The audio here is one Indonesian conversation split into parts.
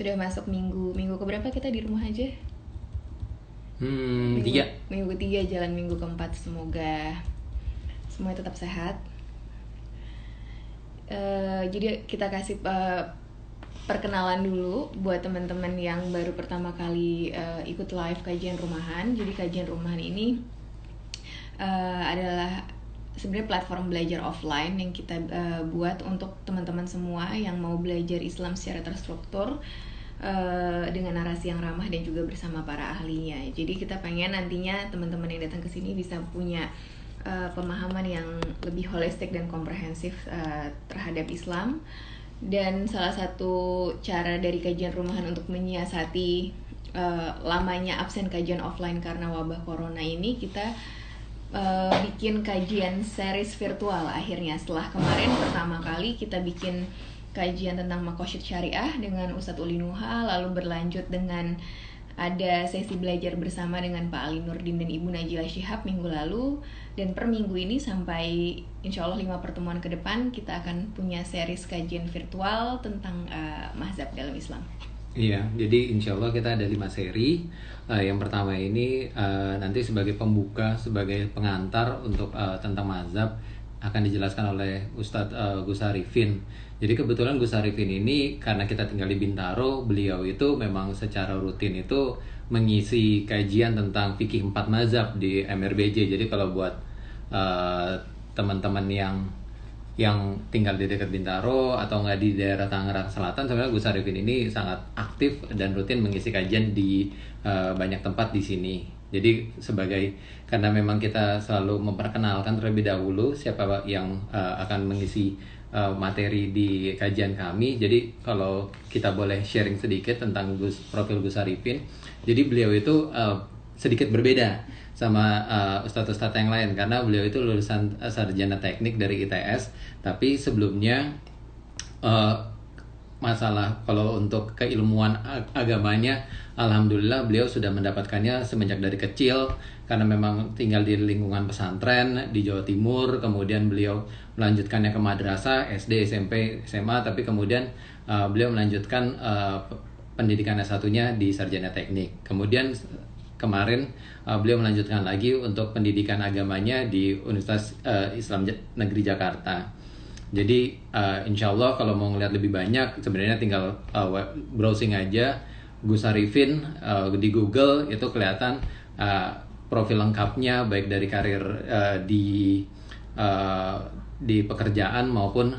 sudah masuk minggu keberapa kita di rumah aja? Tiga. Minggu ketiga, jalan minggu keempat. Semoga semuanya tetap sehat. Jadi kita kasih perkenalan dulu buat teman-teman yang baru pertama kali ikut live kajian rumahan. Jadi kajian rumahan ini adalah sebenarnya platform belajar offline yang kita buat untuk teman-teman semua yang mau belajar Islam secara terstruktur dengan narasi yang ramah dan juga bersama para ahlinya. Jadi kita pengen nantinya teman-teman yang datang ke sini bisa punya pemahaman yang lebih holistik dan komprehensif terhadap Islam. Dan salah satu cara dari kajian rumahan untuk menyiasati lamanya absen kajian offline karena wabah corona ini, kita bikin kajian series virtual akhirnya. Setelah kemarin pertama kali kita bikin kajian tentang Maqasid Syariah dengan Ustadz Uli Nuha, lalu berlanjut dengan ada sesi belajar bersama dengan Pak Ali Nurdin dan Ibu Najila Shihab minggu lalu. Dan per minggu ini sampai insya Allah 5 pertemuan ke depan kita akan punya series kajian virtual tentang mazhab dalam Islam. Iya, jadi insya Allah kita ada 5 seri. Yang pertama ini nanti sebagai pembuka, sebagai pengantar untuk tentang mazhab akan dijelaskan oleh Ustadz Gus Arifin. Jadi kebetulan Gus Arifin ini karena kita tinggal di Bintaro, beliau itu memang secara rutin itu mengisi kajian tentang fikih 4 mazhab di MRBJ. Jadi kalau buat teman-teman yang tinggal di dekat Bintaro atau nggak di daerah Tangerang Selatan, sebenarnya Gus Arifin ini sangat aktif dan rutin mengisi kajian di banyak tempat di sini. Jadi karena memang kita selalu memperkenalkan terlebih dahulu siapa yang akan mengisi materi di kajian kami. Jadi kalau kita boleh sharing sedikit tentang profil Gus Arifin. Jadi beliau itu sedikit berbeda sama ustadz-ustadz yang lain karena beliau itu lulusan sarjana teknik dari ITS, tapi sebelumnya masalah kalau untuk keilmuan agamanya, alhamdulillah beliau sudah mendapatkannya semenjak dari kecil karena memang tinggal di lingkungan pesantren di Jawa Timur. Kemudian beliau melanjutkannya ke madrasah SD, SMP, SMA, tapi kemudian beliau melanjutkan pendidikan S1-nya di sarjana teknik. Kemudian kemarin beliau melanjutkan lagi untuk pendidikan agamanya di Universitas Islam Negeri Jakarta. Jadi insya Allah kalau mau ngeliat lebih banyak sebenarnya tinggal browsing aja Gus Arifin di Google, itu kelihatan profil lengkapnya baik dari karir di pekerjaan maupun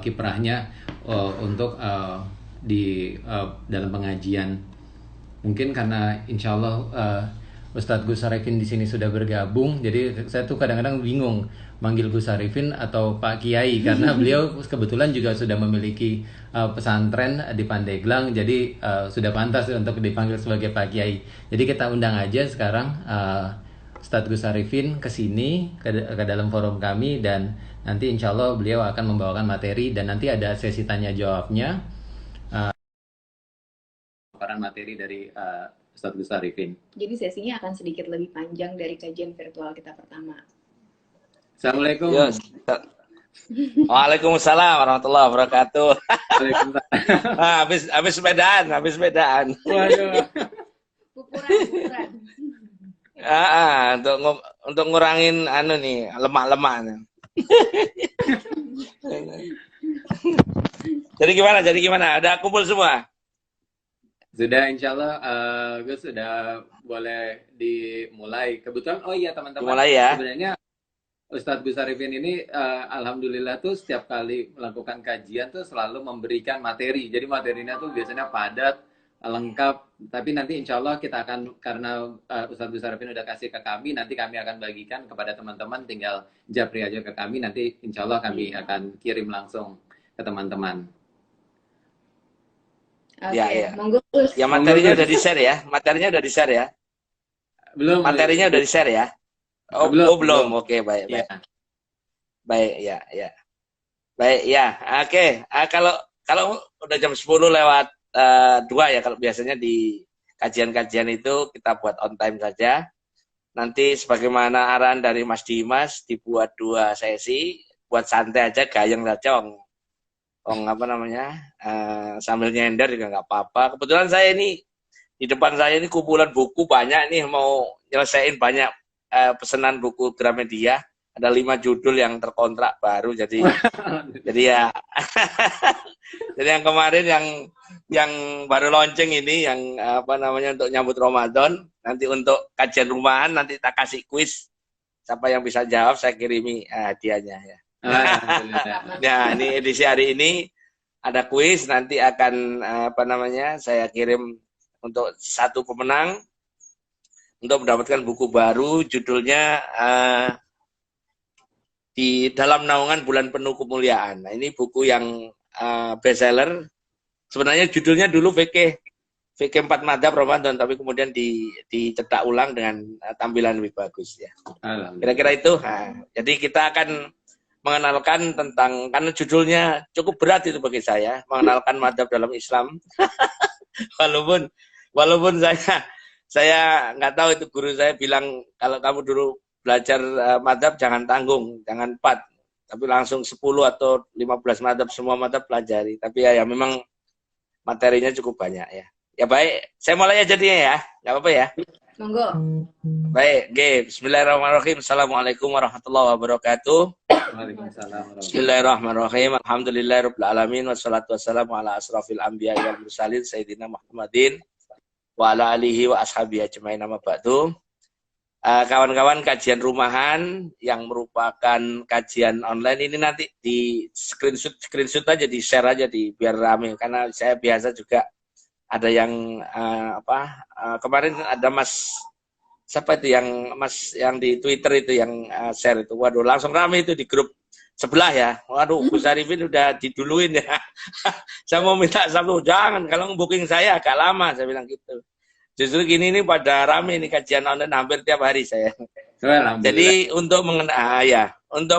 kiprahnya untuk di dalam pengajian. Mungkin karena insya Allah Ustadz Gus Arifin di sini sudah bergabung, jadi saya tuh kadang-kadang bingung manggil Gus Arifin atau Pak Kiai karena beliau kebetulan juga sudah memiliki pesantren di Pandeglang, jadi sudah pantas untuk dipanggil sebagai Pak Kiai. Jadi kita undang aja sekarang Ustadz Gus Arifin ke sini ke dalam forum kami, dan nanti insya Allah beliau akan membawakan materi dan nanti ada sesi tanya jawabnya. Materi dari Ustadz Gus Arifin. Jadi sesinya akan sedikit lebih panjang dari kajian virtual kita pertama. Assalamualaikum. Yes. Waalaikumsalam warahmatullahi wabarakatuh. habis sepedaan. Waduh. Pukuran. Untuk ngurangin lemak-lemak. Jadi gimana? Ada kumpul semua? Sudah, insya Allah Gus sudah boleh dimulai. Kebetulan, oh iya teman-teman, dimulai ya. Sebenarnya Ustadz Gus Arifin ini alhamdulillah tuh setiap kali melakukan kajian tuh selalu memberikan materi. Jadi materinya tuh biasanya padat, lengkap. Tapi nanti insya Allah kita akan, karena Ustadz Gus Arifin udah kasih ke kami, nanti kami akan bagikan kepada teman-teman, tinggal japri aja ke kami. Nanti insya Allah kami akan kirim langsung ke teman-teman. Okay. Ya. Ya materinya udah di-share ya. Belum. Materinya udah di-share ya. Belum. Oke, baik. Ya. Baik, ya. Baik, ya. Oke. Kalau udah jam 10 lewat 2 ya, kalau biasanya di kajian-kajian itu kita buat on time saja. Nanti sebagaimana arahan dari Mas Dimas dibuat 2 sesi, buat santai aja, gayeng saja. apa namanya, sambil nyender juga nggak apa-apa. Kebetulan saya ini di depan saya ini kumpulan buku banyak nih, mau nyelesain banyak pesanan buku Gramedia. Ada 5 judul yang terkontrak baru, jadi ya jadi yang kemarin yang baru launching ini yang apa namanya untuk nyambut Ramadan, nanti untuk kajian rumahan nanti tak kasih kuis, siapa yang bisa jawab saya kirimi hadiahnya ya. Ya, ini edisi hari ini ada kuis, nanti akan apa namanya saya kirim untuk satu pemenang untuk mendapatkan buku baru, judulnya Di Dalam Naungan Bulan Penuh Kemuliaan. Nah, ini buku yang bestseller. Sebenarnya judulnya dulu VK 4 Madhab Ramadan, tapi kemudian dicetak ulang dengan tampilan lebih bagus ya. Kira-kira itu. Nah, jadi kita akan mengenalkan tentang, karena judulnya cukup berat itu bagi saya, mengenalkan madhab dalam Islam. walaupun saya nggak tahu, itu guru saya bilang kalau kamu dulu belajar madhab jangan tanggung, jangan 4, tapi langsung 10 atau 15 madhab, semua madhab pelajari. Tapi ya memang materinya cukup banyak ya. Ya baik, saya mulai aja dia ya, nggak apa-apa ya. Monggo. Baik, bismillahirrahmanirrahim. Assalamualaikum warahmatullahi wabarakatuh. Waalaikumsalam. Bismillahirrahmanirrahim. Alhamdulillahirabbil alamin wassalatu wassalamu ala asrofil anbiya'i wal mursalin sayyidina Muhammadin wa ala alihi wa ashabihi ajmain, amma ba'du. Kawan-kawan kajian rumahan yang merupakan kajian online ini nanti di screenshot aja, di share aja, biar rame, karena saya biasa juga ada yang kemarin ada Mas siapa itu yang di Twitter itu yang share itu, waduh langsung rame itu di grup sebelah ya, waduh Gus Arifin udah diduluin ya. Saya mau minta satu, jangan, kalau booking saya agak lama, saya bilang gitu. Justru gini ini pada rame ini kajian online hampir tiap hari saya. Jadi untuk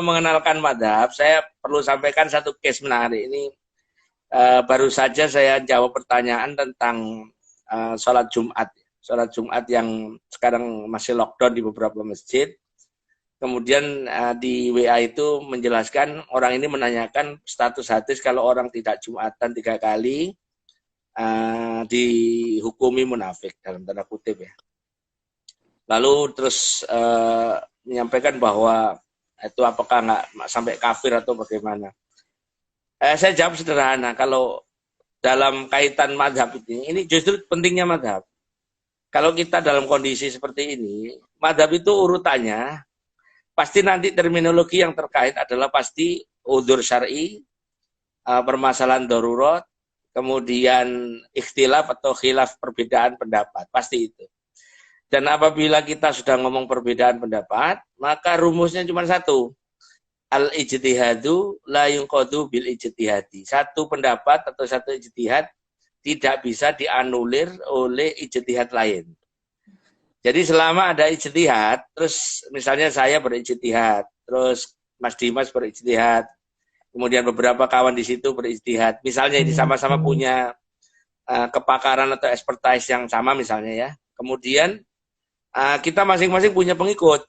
mengenalkan madhab, saya perlu sampaikan satu case menarik ini. Baru saja saya jawab pertanyaan tentang sholat Jumat yang sekarang masih lockdown di beberapa masjid. Kemudian di WA itu menjelaskan, orang ini menanyakan status hadis kalau orang tidak Jumatan 3 kali dihukumi munafik dalam tanda kutip ya. Lalu terus menyampaikan bahwa itu apakah nggak sampai kafir atau bagaimana. Saya jawab sederhana, kalau dalam kaitan madhab ini justru pentingnya madhab. Kalau kita dalam kondisi seperti ini, madhab itu urutannya pasti nanti terminologi yang terkait adalah pasti udzur syar'i, permasalahan darurat, kemudian ikhtilaf atau khilaf, perbedaan pendapat, pasti itu. Dan apabila kita sudah ngomong perbedaan pendapat, maka rumusnya cuma satu. Al-ijtihadu la yunqadu bil ijtihadi. Satu pendapat atau satu ijtihad tidak bisa dianulir oleh ijtihad lain. Jadi selama ada ijtihad, terus misalnya saya berijtihad, terus Mas Dimas berijtihad, kemudian beberapa kawan di situ berijtihad, misalnya ini sama-sama punya kepakaran atau expertise yang sama misalnya ya. Kemudian kita masing-masing punya pengikut.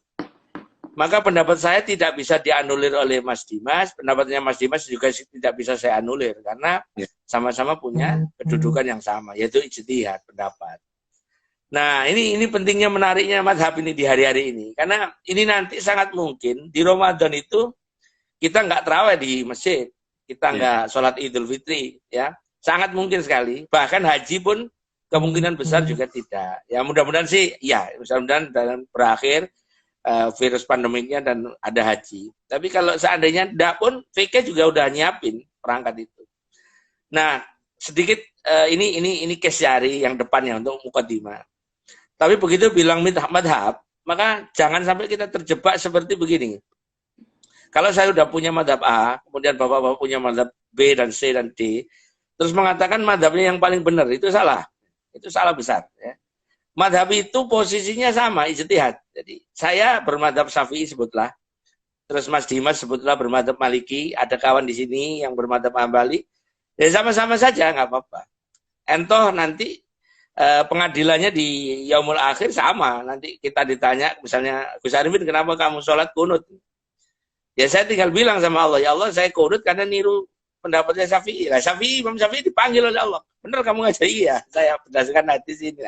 Maka pendapat saya tidak bisa dianulir oleh Mas Dimas, pendapatnya Mas Dimas juga tidak bisa saya anulir, karena sama-sama punya kedudukan yang sama, yaitu ijtihad pendapat. Nah, ini pentingnya, menariknya madhab ini di hari-hari ini, karena ini nanti sangat mungkin di Ramadan itu kita nggak tarawih di masjid, kita nggak sholat Idul Fitri, ya sangat mungkin sekali. Bahkan haji pun kemungkinan besar juga tidak. Ya mudah-mudahan sih, ya mudah-mudahan dalam berakhir virus pandemiknya dan ada haji. Tapi kalau seandainya tidak pun, VK juga udah nyiapin perangkat itu. Nah, sedikit ini case jari yang depannya untuk mukadimah. Tapi begitu bilang madhab, maka jangan sampai kita terjebak seperti begini. Kalau saya udah punya madhab A, kemudian bapak-bapak punya madhab B dan C dan D, terus mengatakan madhabnya yang paling benar, itu salah. Itu salah besar. Ya. Madhab itu posisinya sama, ijtihad. Jadi saya bermadhab Syafi'i sebutlah, terus Mas Dimas sebutlah bermadhab Maliki, ada kawan di sini yang bermadhab Hambali, ya sama-sama saja, nggak apa-apa. Entoh nanti pengadilannya di yaumul akhir sama, nanti kita ditanya, misalnya Gus Arifin kenapa kamu sholat kunut? Ya saya tinggal bilang sama Allah, ya Allah saya kunut karena niru pendapatnya Syafi'i. Lah Imam Syafi'i dipanggil oleh Allah. Benar kamu ngajari ya? Saya berdasarkan hadis ini.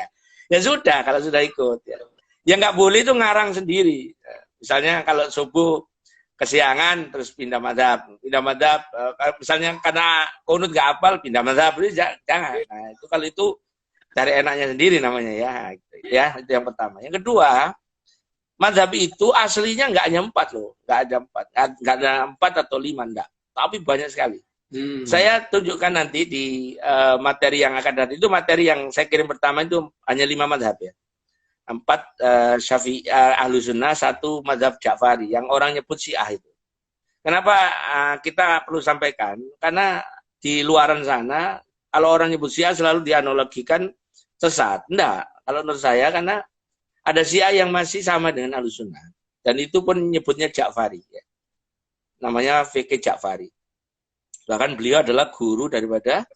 Ya sudah, kalau sudah ikut. Ya. Yang nggak boleh itu ngarang sendiri. Misalnya kalau subuh kesiangan terus pindah madhab. Misalnya karena kunut nggak hafal pindah madhab, jangan. Nah, itu kalau itu cari enaknya sendiri namanya ya. Ya, itu yang pertama. Yang kedua, madhab itu aslinya nggak hanya 4 loh, nggak ada 4 atau 5 enggak, tapi banyak sekali. Saya tunjukkan nanti di materi yang akan datang. Itu materi yang saya kirim pertama itu hanya 5 madhab ya. 4 Syafi'i Ahlus Sunnah, 1 madhab Ja'fari yang orang nyebut Syiah itu. Kenapa kita perlu sampaikan? Karena di luaran sana kalau orang nyebut Syiah selalu dianalogikan sesat. Enggak, kalau menurut saya karena ada Syiah yang masih sama dengan Ahlus Sunnah dan itu pun nyebutnya Ja'fari ya. Namanya fikih Ja'fari. Bahkan beliau adalah guru daripada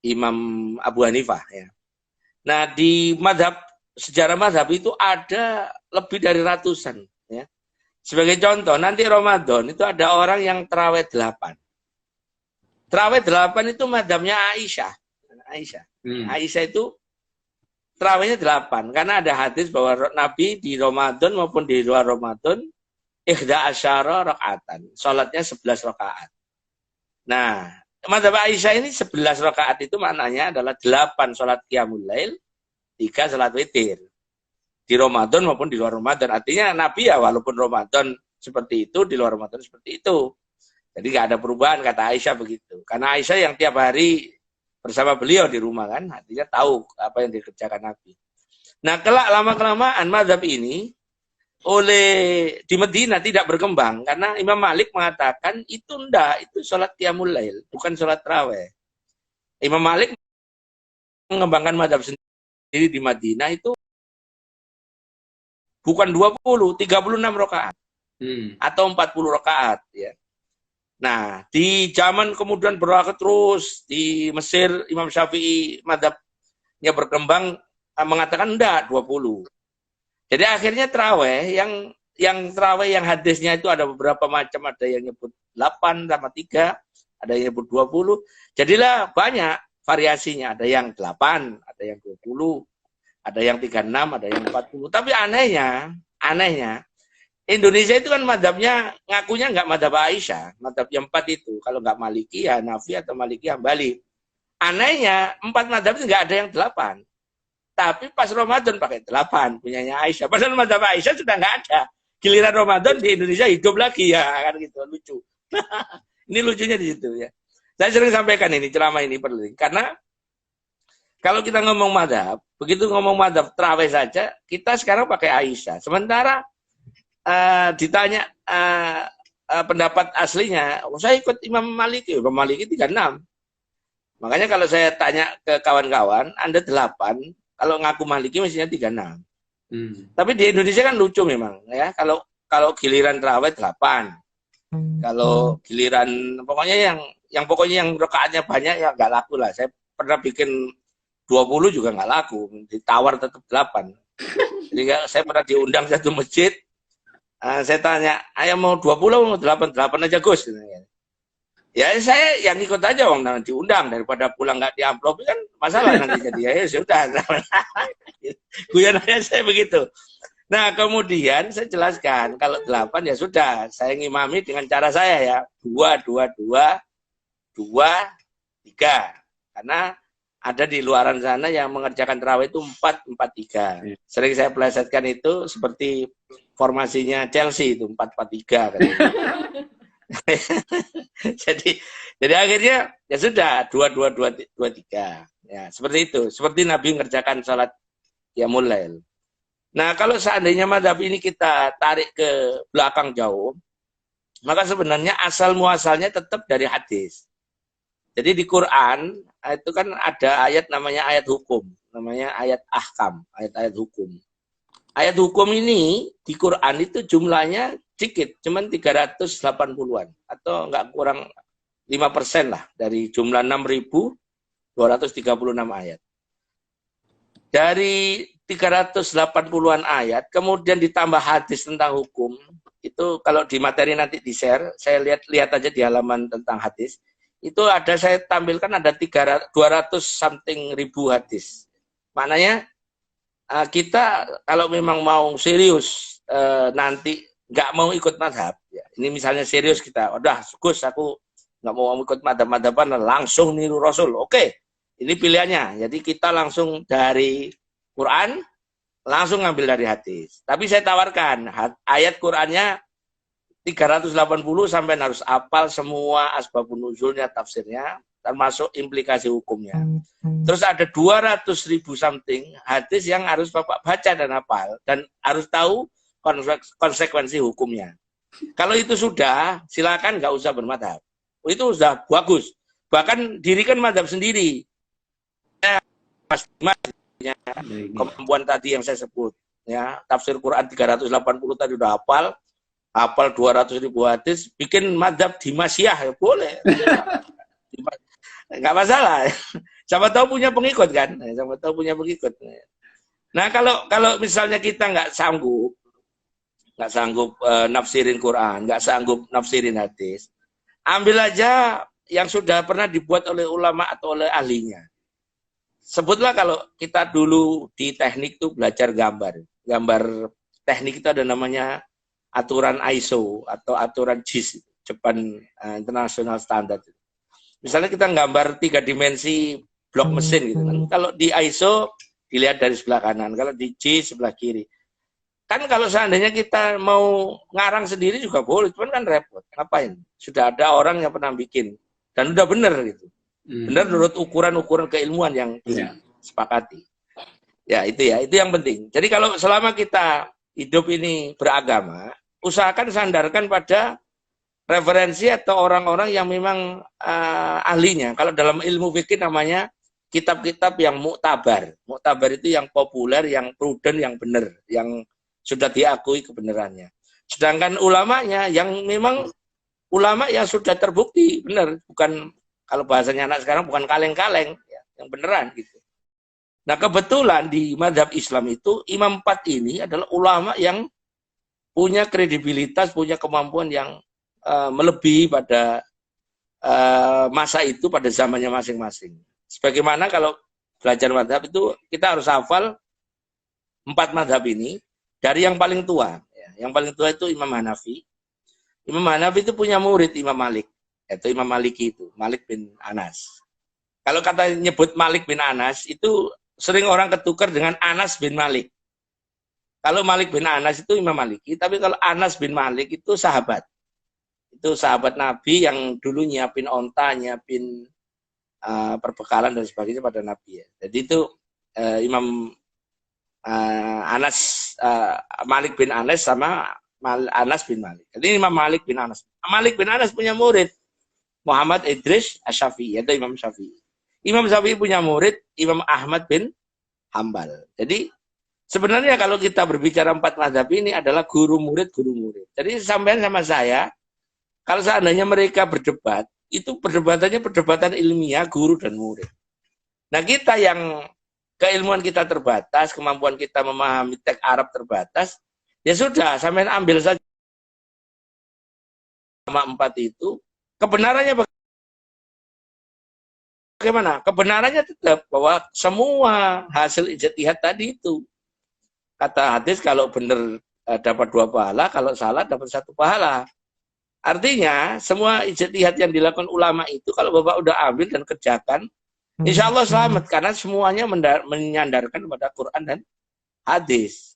Imam Abu Hanifah ya. Nah, di sejarah madhab itu ada lebih dari ratusan ya. Sebagai contoh, nanti Ramadan itu ada orang yang terawih 8. Terawih 8 itu madhabnya Aisyah. Aisyah itu terawihnya 8 karena ada hadis bahwa Nabi di Ramadan maupun di luar Ramadan ihda asyara rakaatan, salatnya 11 rakaat. Nah, madhab Aisyah ini 11 rakaat itu maknanya adalah 8 salat qiyamul lail, 3 salat witir. Di Ramadan maupun di luar Ramadan. Artinya Nabi ya walaupun Ramadan seperti itu, di luar Ramadan seperti itu. Jadi nggak ada perubahan, kata Aisyah begitu. Karena Aisyah yang tiap hari bersama beliau di rumah kan, artinya tahu apa yang dikerjakan Nabi. Nah, kelak lama-kelamaan mazhab ini di Medina tidak berkembang karena Imam Malik mengatakan itu itu sholat qiyamul lail, bukan sholat tarawih. Imam Malik mengembangkan mazhab sendiri di Madinah itu bukan 20, 36 rakaat. Atau 40 rakaat ya. Nah, di zaman kemudian berlaku terus di Mesir Imam Syafi'i mazhabnya berkembang mengatakan enggak 20. Jadi akhirnya tarawih yang tarawih yang hadisnya itu ada beberapa macam, ada yang nyebut 8 sama 3, ada yang nyebut 20. Jadilah banyak variasinya, ada yang 8, ada yang 20, ada yang 36, ada yang 40. Tapi anehnya Indonesia itu kan madhabnya ngakunya nggak madhab Aisyah, madhab yang 4 itu. Kalau nggak Maliki, Hanafi atau Maliki, Hambali. Anehnya 4 madhab itu nggak ada yang 8. Tapi pas Ramadan pakai 8 punyanya Aisyah. Padahal madhab Aisyah sudah nggak ada. Giliran Ramadan di Indonesia hidup lagi ya kan gitu, lucu. Ini lucunya di situ ya. Saya sering sampaikan ini ceramah ini perlu karena kalau kita ngomong madhab, begitu ngomong madhab tarawih saja, kita sekarang pakai Aisyah. Sementara ditanya pendapat aslinya, saya ikut Imam Maliki 36. Makanya kalau saya tanya ke kawan-kawan, Anda 8, kalau ngaku Maliki mestinya 36. Tapi di Indonesia kan lucu memang ya, kalau giliran tarawih 8. Kalau giliran pokoknya yang rakaatnya banyak ya nggak laku lah. Saya pernah bikin 20 juga nggak laku, ditawar tetap 8. Jadi saya pernah diundang satu masjid, saya tanya, ayah mau 20 mau 8 aja Gus. Ya saya yang ikut aja nanti diundang daripada pulang nggak diamplop kan masalah nanti jadi ya sudah. Guyananya saya begitu. Nah kemudian saya jelaskan kalau 8 ya sudah saya ngimami dengan cara saya ya 2, 3 karena ada di luaran sana yang mengerjakan tarawih itu 4, 3. Sering saya plesetkan itu seperti formasinya Chelsea itu 4-4-3 kan. jadi akhirnya ya sudah 2-2-2-3 ya seperti itu, seperti Nabi mengerjakan sholat qiyamul lail. Nah kalau seandainya madhab ini kita tarik ke belakang jauh, maka sebenarnya asal muasalnya tetap dari hadis. Jadi di Quran itu kan ada ayat namanya ayat hukum, namanya ayat ahkam, ayat-ayat hukum. Ayat hukum ini di Quran itu jumlahnya sedikit, cuman 380-an atau enggak kurang 5% lah dari jumlah 6.236 ayat. Dari 380-an ayat, kemudian ditambah hadis tentang hukum, itu kalau di materi nanti di-share, saya lihat aja di halaman tentang hadis, itu ada, saya tampilkan ada 200 something ribu hadis. Maknanya kita kalau memang mau serius nanti nggak mau ikut madhab, ya, ini misalnya serius kita, udah Gus aku nggak mau ikut madhab-madhaban, langsung niru Rasul. Oke, ini pilihannya. Jadi kita langsung dari Quran, langsung ngambil dari hadis. Tapi saya tawarkan ayat Qurannya 380 sampai harus hafal semua asbabun nuzulnya, tafsirnya, termasuk implikasi hukumnya. Terus ada 200.000 something hadis yang harus Bapak baca dan hafal, dan harus tahu konsekuensi hukumnya. Kalau itu sudah, silakan nggak usah bermadhab. Itu sudah bagus. Bahkan dirikan madhab sendiri. Kemampuan tadi yang saya sebut. Ya, tafsir Quran 380 tadi udah hafal 200.000 hadis, bikin madhab di Masyiyah, ya boleh. Nggak masalah. Siapa tahu punya pengikut kan? Siapa tahu punya pengikut. Nah, kalau misalnya kita nggak sanggup nafsirin Quran, nggak sanggup nafsirin hadis, ambil aja yang sudah pernah dibuat oleh ulama atau oleh ahlinya. Sebutlah kalau kita dulu di teknik tuh belajar gambar teknik itu ada namanya aturan ISO atau aturan JIS, Japan International Standard. Misalnya kita gambar 3 dimensi blok mesin gitu kan. Kalau di ISO dilihat dari sebelah kanan, kalau di JIS sebelah kiri. Kan kalau seandainya kita mau ngarang sendiri juga boleh, cuman kan repot. Ngapain? Sudah ada orang yang pernah bikin dan udah bener gitu. Benar menurut ukuran-ukuran keilmuan yang disepakati. Ya, itu yang penting. Jadi kalau selama kita hidup ini beragama, usahakan sandarkan pada referensi atau orang-orang yang memang ahlinya. Kalau dalam ilmu fikih namanya kitab-kitab yang muktabar. Muktabar itu yang populer, yang prudent, yang benar, yang sudah diakui kebenarannya. Sedangkan ulamanya yang memang ulama yang sudah terbukti benar, bukan, kalau bahasanya anak sekarang, bukan kaleng-kaleng, ya, yang beneran gitu. Nah, kebetulan di mazhab Islam itu Imam 4 ini adalah ulama yang punya kredibilitas, punya kemampuan yang melebihi pada masa itu, pada zamannya masing-masing. Sebagaimana kalau belajar mazhab itu kita harus hafal 4 mazhab ini dari yang paling tua. Yang paling tua itu Imam Hanafi. Imam Hanafi itu punya murid Imam Malik, yaitu Imam Maliki itu, Malik bin Anas. Kalau kata nyebut Malik bin Anas itu sering orang ketukar dengan Anas bin Malik. Kalau Malik bin Anas itu Imam Maliki, tapi kalau Anas bin Malik itu sahabat. Itu sahabat Nabi yang dulu nyiapin onta, nyiapin perbekalan dan sebagainya pada Nabi. Ya. Jadi itu Imam Malik bin Anas sama Anas bin Malik. Jadi Imam Malik bin Anas. Malik bin Anas punya murid Muhammad Idris Asy-Syafi'i, yaitu Imam Syafi'i. Imam Syafi'i punya murid Imam Ahmad bin Hambal. Jadi sebenarnya kalau kita berbicara 4 mazhab ini adalah guru murid. Jadi sampean sama saya, kalau seandainya mereka berdebat, itu perdebatannya perdebatan ilmiah guru dan murid. Nah, kita yang keilmuan kita terbatas, kemampuan kita memahami teks Arab terbatas, ya sudah, sampean ambil saja sama 4 itu, kebenarannya bagaimana? Kebenarannya tetap bahwa semua hasil ijtihad tadi itu, kata hadis, kalau benar dapat 2 pahala, kalau salah dapat 1 pahala. Artinya semua ijtihad yang dilakukan ulama itu kalau Bapak udah ambil dan kerjakan, insya Allah selamat, karena semuanya menyandarkan kepada Quran dan hadis.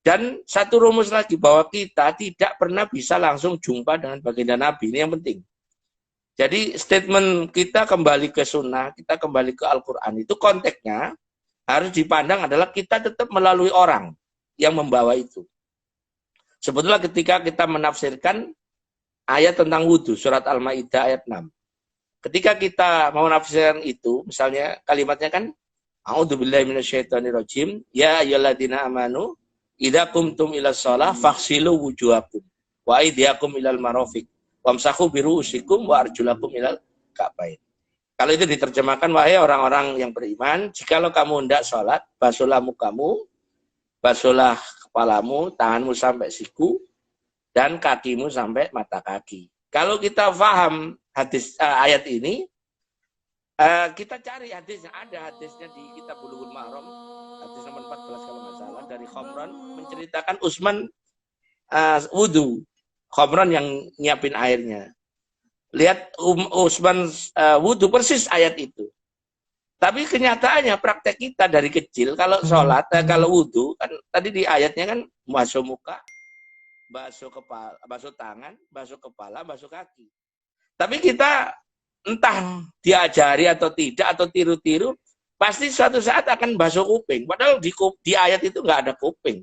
Dan satu rumus lagi, bahwa kita tidak pernah bisa langsung jumpa dengan baginda Nabi, ini yang penting. Jadi statement kita kembali ke sunnah, kita kembali ke Al-Quran, itu konteksnya harus dipandang adalah kita tetap melalui orang yang membawa itu. Sebetulnya ketika kita menafsirkan ayat tentang wudhu, surat Al-Ma'idah ayat 6. Ketika kita mau menafsirkan itu, misalnya kalimatnya kan, A'udzubillahi minasyaitonirrajim, ya ayyuhalladzina amanu, idza qumtum ilas shalah faghsilu wujuhakum wa aydiyakum ilal marafiq wamsahu biru'usikum wa arjulakum ilal ka'bain. Kalau itu diterjemahkan, wahai orang-orang yang beriman, jikalau kamu hendak sholat, basuhlah mukamu, basuhlah kepalamu, tanganmu sampai siku, dan kakimu sampai mata kaki. Kalau kita paham hadis ayat ini, kita cari hadisnya. Ada hadisnya di kitab Bulughul Maram, hadis nomor 14 kalau nggak salah, dari Khomron, menceritakan Utsman wudhu. Khomron yang nyiapin airnya. Lihat Utsman wudhu persis ayat itu. Tapi kenyataannya praktek kita dari kecil, kalau sholat, kalau wudhu, kan tadi di ayatnya kan basuh muka, basuh kepala, basuh tangan, basuh kepala, basuh kaki. Tapi kita entah diajari atau tidak, atau tiru-tiru, pasti suatu saat akan basuh kuping. Padahal di ayat itu nggak ada kuping.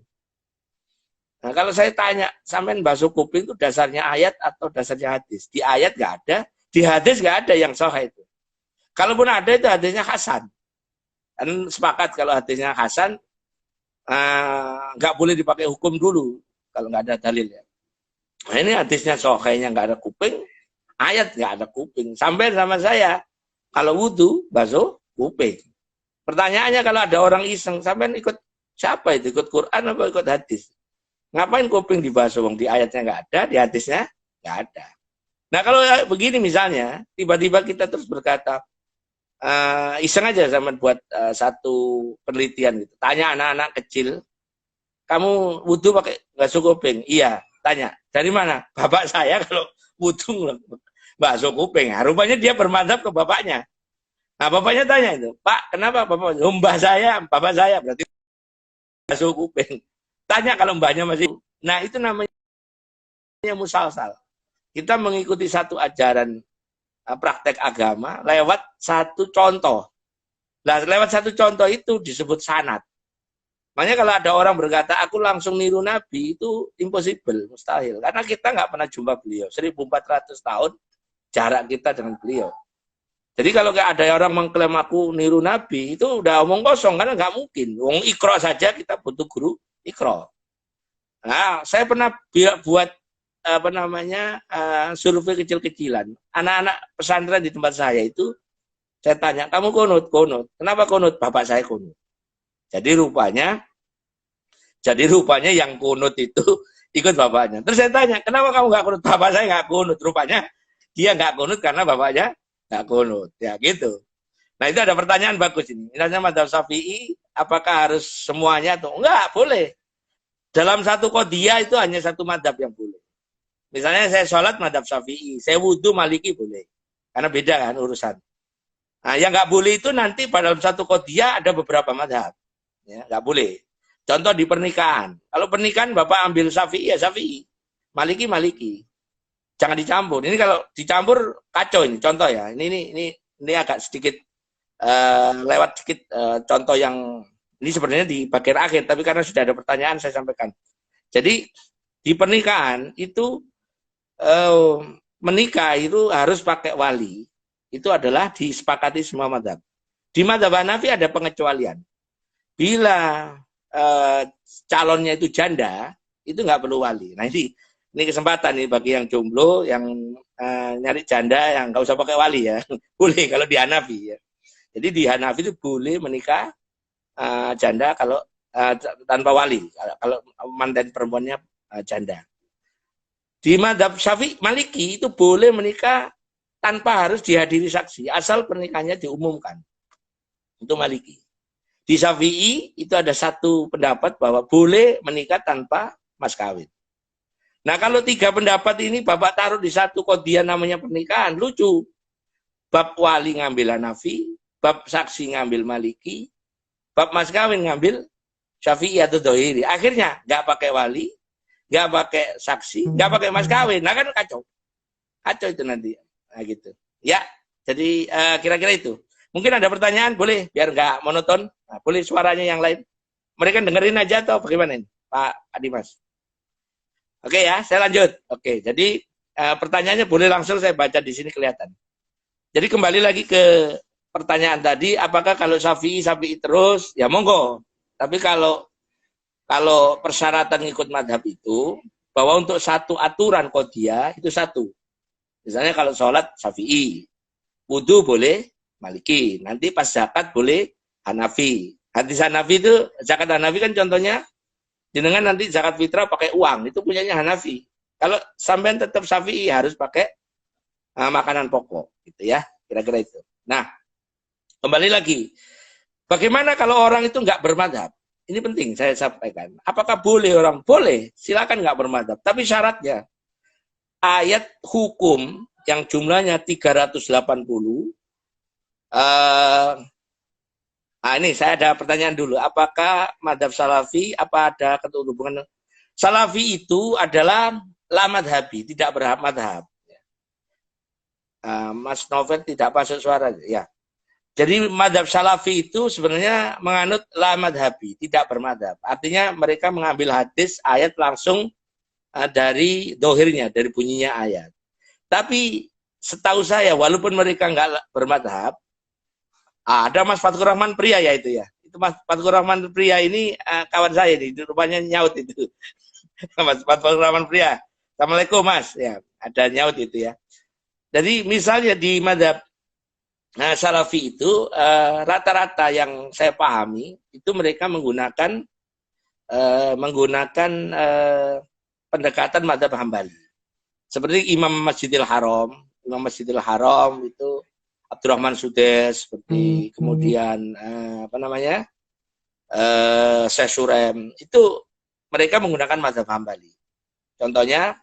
Nah, kalau saya tanya, sampean basuh kuping itu dasarnya ayat atau dasarnya hadis? Di ayat nggak ada, di hadis nggak ada yang sahih itu. Kalaupun ada itu hadisnya hasan. Dan sepakat kalau hadisnya hasan, nggak boleh dipakai hukum dulu kalau nggak ada dalilnya. Nah, ini hadisnya sahihnya nggak ada kuping, ayat nggak ada kuping. Sampai sama saya, kalau wudhu basuh kuping. Pertanyaannya kalau ada orang iseng, sampean ikut siapa itu? Ikut Quran atau ikut hadis? Ngapain kuping dibasuh? Di ayatnya nggak ada, di hadisnya nggak ada. Nah kalau begini misalnya, tiba-tiba kita terus berkata, iseng aja sama buat satu penelitian gitu. Tanya anak-anak kecil, kamu wudhu pakai basuh kuping? Iya. Tanya, dari mana? Bapak saya kalau wudhu basuh kuping. Nah, rupanya dia bermadzhab ke bapaknya. Nah bapaknya tanya itu, Pak kenapa bapak? Mbah saya, bapak saya berarti basuh kuping. Tanya kalau mbahnya masih. Nah itu namanya musalsal. Kita mengikuti satu ajaran praktek agama lewat satu contoh. Nah, lewat satu contoh itu disebut sanad. Makanya kalau ada orang berkata, aku langsung niru Nabi, itu impossible, mustahil. Karena kita nggak pernah jumpa beliau. 1400 tahun jarak kita dengan beliau. Jadi kalau nggak ada orang mengklaim aku niru Nabi, itu udah omong kosong, karena nggak mungkin. Wong Iqra saja kita butuh guru Iqra. Nah, saya pernah buat survei kecil-kecilan. Anak-anak pesantren di tempat saya itu, saya tanya, kamu kunut? Kunut. Kenapa kunut? Bapak saya kunut. Jadi rupanya yang kunut itu ikut bapaknya. Terus saya tanya, kenapa kamu nggak kunut? Bapak saya nggak kunut. Rupanya dia nggak kunut karena bapaknya nggak kunut. Ya gitu. Nah itu ada pertanyaan bagus ini. Misalnya madzhab Syafi'i, apakah harus semuanya atau enggak? Boleh. Dalam satu qadhiyah itu hanya satu madzhab yang boleh. Misalnya saya sholat madzhab Syafi'i, saya wudhu Maliki boleh. Karena beda kan urusan. Nah yang nggak boleh itu nanti pada dalam satu qadhiyah ada beberapa madzhab. Ya, nggak boleh. Contoh di pernikahan. Kalau pernikahan Bapak ambil Syafi'i ya Syafi'i. Maliki Maliki. Jangan dicampur. Ini kalau dicampur kacau ini. Contoh ya. Ini agak sedikit lewat sedikit contoh yang ini sebenarnya di bagian akhir. Tapi karena sudah ada pertanyaan saya sampaikan. Jadi di pernikahan itu menikah itu harus pakai wali. Itu adalah disepakati semua madzhab. Di madzhab Hanafi ada pengecualian. Bila calonnya itu janda, itu nggak perlu wali. Nah ini kesempatan nih bagi yang jomblo, yang nyari janda, yang nggak usah pakai wali ya. Boleh kalau di Hanafi ya. Jadi di Hanafi itu boleh menikah janda kalau tanpa wali. Kalau mantan perempuannya janda. Di madzhab Syafi'i Maliki itu boleh menikah tanpa harus dihadiri saksi, asal pernikahannya diumumkan. Untuk Maliki. Di Syafi'i itu ada satu pendapat bahwa boleh menikah tanpa mas kawin. Nah kalau tiga pendapat ini Bapak taruh di satu qadhiyah namanya pernikahan, lucu. Bab wali ngambil Hanafi, bab saksi ngambil Maliki, bab mas kawin ngambil Syafi'i atau Dhohiri. Akhirnya nggak pakai wali, nggak pakai saksi, nggak pakai mas kawin. Nah kan kacau. Kacau itu nanti. Nah gitu. Ya, jadi kira-kira itu. Mungkin ada pertanyaan, boleh, biar nggak monoton. Nah, boleh suaranya yang lain. Mereka dengerin aja atau bagaimana ini, Pak Adimas? Oke ya, saya lanjut. Oke, jadi pertanyaannya boleh langsung saya baca di sini kelihatan. Jadi kembali lagi ke pertanyaan tadi, apakah kalau Syafi'i terus, ya monggo. Tapi kalau persyaratan ikut madhab itu, bahwa untuk satu aturan qadhiyah itu satu. Misalnya kalau sholat Syafi'i, wudhu boleh Maliki, nanti pas zakat boleh Hanafi. Hadis Hanafi itu, zakat Hanafi kan contohnya, jenengan nanti zakat fitrah pakai uang, itu punyanya Hanafi. Kalau sampean tetap Syafi'i harus pakai makanan pokok, gitu ya, kira-kira itu. Nah, kembali lagi, bagaimana kalau orang itu nggak bermadhab? Ini penting saya sampaikan. Apakah boleh orang? Boleh, silakan nggak bermadhab. Tapi syaratnya, ayat hukum yang jumlahnya 380, ini saya ada pertanyaan dulu. Apakah madhab salafi, apa ada hubungan? Salafi itu adalah la madhabi, tidak bermadhab. Mas Novel tidak masuk suara. Ya. Jadi madhab salafi itu sebenarnya menganut la madhabi, tidak bermadhab. Artinya mereka mengambil hadis, ayat langsung dari dohirnya, dari bunyinya ayat. Tapi setahu saya, walaupun mereka nggak bermadhab, ada Mas Fathur Rahman Pria ya itu ya. Itu Mas Fathur Rahman Pria ini kawan saya nih, rupanya nyaut itu. Mas Fathur Rahman Pria. Assalamualaikum Mas. Ya, ada nyaut itu ya. Jadi misalnya di madhab salafi itu rata-rata yang saya pahami itu mereka menggunakan pendekatan madhab Hambali. Seperti Imam Masjidil Haram itu Abdurrahman Sudes, seperti kemudian Syekh Surem, itu mereka menggunakan madhab Hambali. Contohnya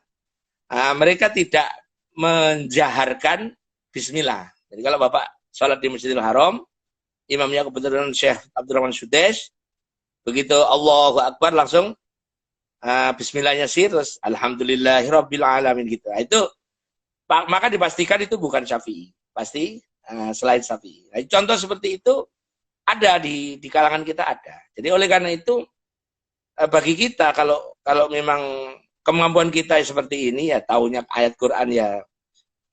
mereka tidak menjaharkan bismillah. Jadi kalau Bapak sholat di Masjidil Haram, imamnya kebetulan Syekh Abdurrahman Sudes, begitu Allahu Akbar langsung bismillahnya sih, terus alhamdulillahirabbil alamin gitu. Nah, itu maka dipastikan itu bukan Syafi'i, pasti selain Syafi'i. Nah, contoh seperti itu ada di kalangan kita ada. Jadi oleh karena itu bagi kita kalau memang kemampuan kita seperti ini ya, tahunya ayat Quran ya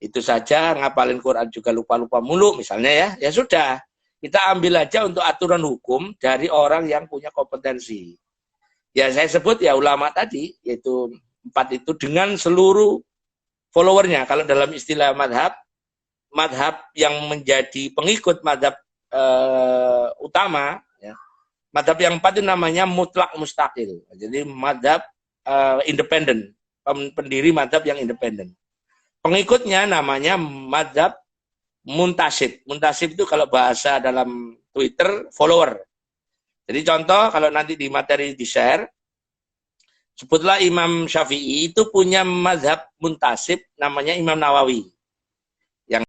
itu saja, ngapalin Quran juga lupa-lupa mulu misalnya ya sudah, kita ambil aja untuk aturan hukum dari orang yang punya kompetensi. Ya saya sebut ya ulama tadi, yaitu 4 itu dengan seluruh followernya. Kalau dalam istilah madhab yang menjadi pengikut madhab utama, ya, madhab yang 4 itu namanya mutlak mustaqil. Jadi madhab independen, pendiri madhab yang independen. Pengikutnya namanya madhab muntasib. Muntasib itu kalau bahasa dalam Twitter, follower. Jadi contoh, kalau nanti di materi di-share, sebutlah Imam Syafi'i itu punya madhab muntasib, namanya Imam Nawawi.